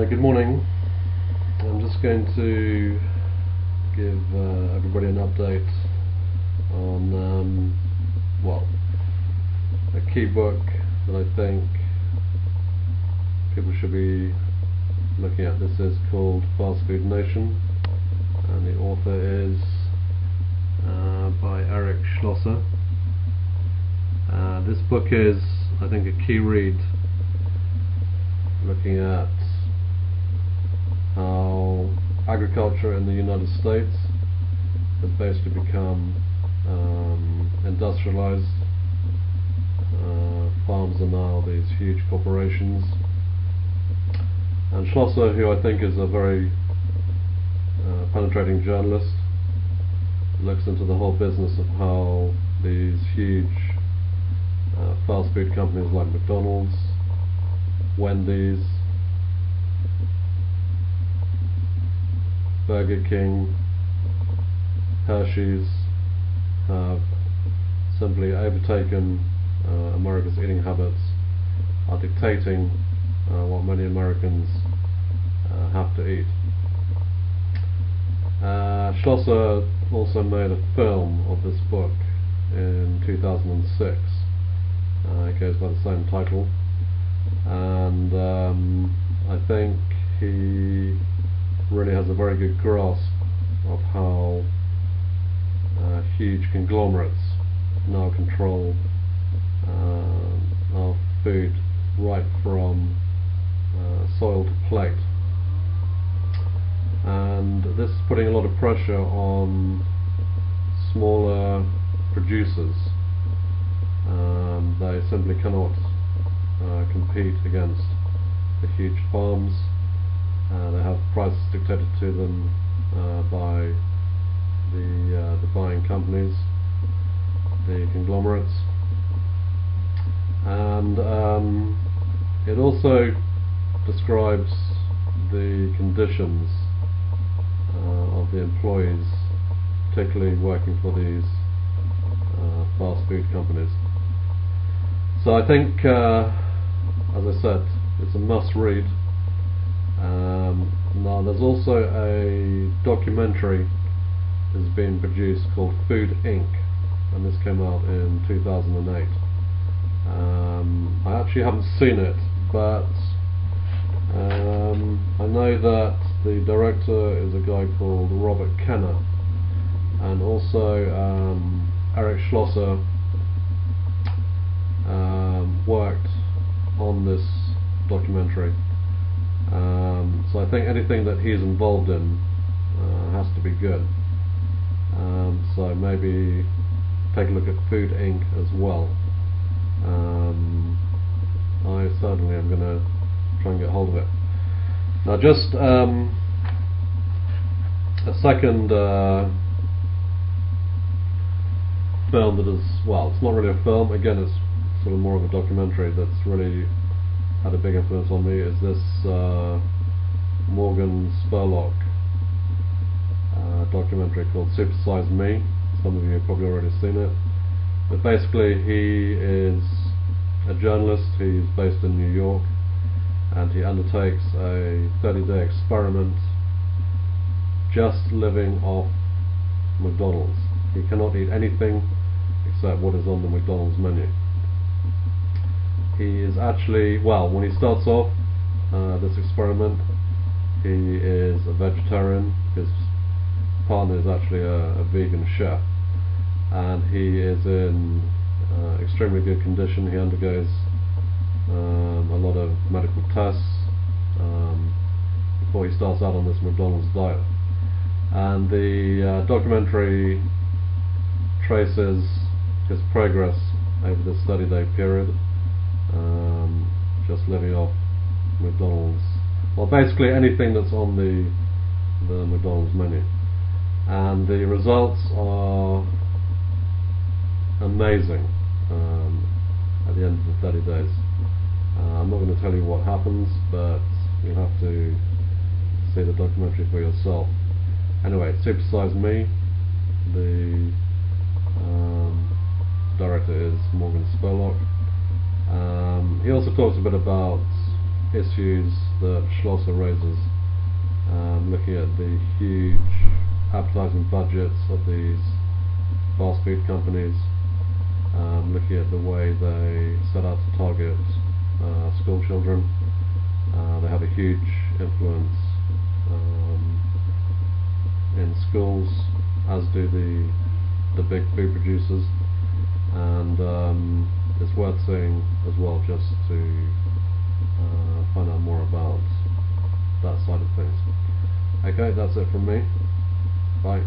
Good morning. I'm just going to give everybody an update on a key book that I think people should be looking at. This is called Fast Food Nation, and the author is by Schlosser. This book is, I think, a key read looking at how agriculture in the United States has basically become industrialized. Farms are now these huge corporations, and Schlosser, who I think is a very penetrating journalist, looks into the whole business of how these huge fast food companies like McDonald's, Wendy's, Burger King, Hershey's have simply overtaken America's eating habits, are dictating what many Americans have to eat. Schlosser also made a film of this book in 2006. It goes by the same title, and I think he really has a very good grasp of how huge conglomerates now control our food, right from soil to plate. And this is putting a lot of pressure on smaller producers. They simply cannot compete against the huge farms. They have prices dictated to them by the buying companies, the conglomerates, and it also describes the conditions of the employees, particularly working for these fast food companies. So I think, as I said, it's a must read. Now there's also a documentary that's been produced called Food Inc., and this came out in 2008. I actually haven't seen it, but I know that the director is a guy called Robert Kenner, and also Schlosser worked on this documentary. So I think anything that he's involved in has to be good. So maybe take a look at Food Inc. as well. I certainly am going to try and get hold of it. Now, just a second film that is, well, it's not really a film, again it's sort of more of a documentary that's really had a big influence on me, is this Morgan Spurlock documentary called Supersize Me. Some of you have probably already seen it, but basically he is a journalist. He's based in New York, and he undertakes a 30-day experiment just living off McDonald's. He cannot eat anything except what is on the McDonald's menu. He is actually, well, when he starts off this experiment, he is a vegetarian. His partner is actually a vegan chef, and he is in extremely good condition. He undergoes a lot of medical tests before he starts out on this McDonald's diet. And the documentary traces his progress over this 30-day period, just living off McDonald's, well, basically anything that's on the McDonald's menu. And the results are amazing at the end of the 30 days. I'm not going to tell you what happens, but you'll have to see the documentary for yourself. Anyway, Supersize Me. The director is Morgan Spurlock. He also talks a bit about issues that Schlosser raises, looking at the huge advertising budgets of these fast food companies, looking at the way they set out to target school children. They have a huge influence in schools, as do the big food producers, and it's worth seeing as well, just to find out more about that side of things. Okay, that's it from me. Bye.